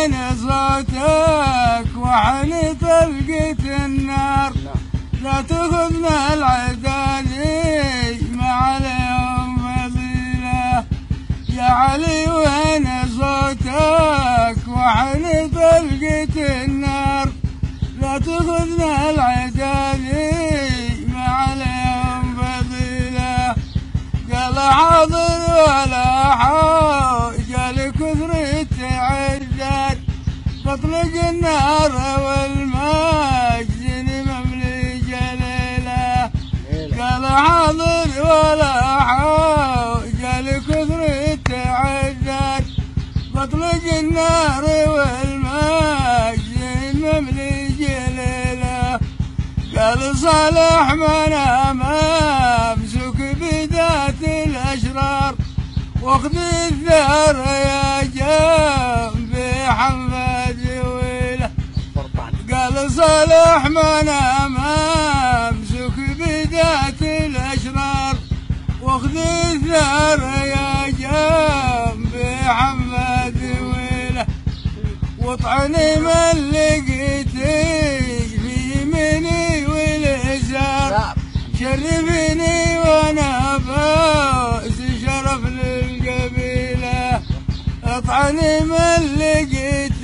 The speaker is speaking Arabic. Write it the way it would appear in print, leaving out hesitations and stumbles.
وين صوتك وحن طلقة النار لا تاخذنا العدالي ما عليهم فضيلة يا علي وين صوتك وحن طلقة النار لا تاخذنا العدالي ما عليهم فضيلة قال حاضر ولا حاج قال كثرة عداد بطلق النار والمجد مملي جليله قال حاضر ولا حاج قال كثرة عداد بطلق النار والمجد مملي جليله قال صالح من ممسوك بذات الاشرار واخذ الثار يا جنبي حمد ويله قال صالح من ممسوك بذات الاشرار واخذ الثار يا جنبي حمد ويله واطعني من لقيتك في يميني واليسار شرفني وانا فوز شرف للقبيله اطعني من لقيتك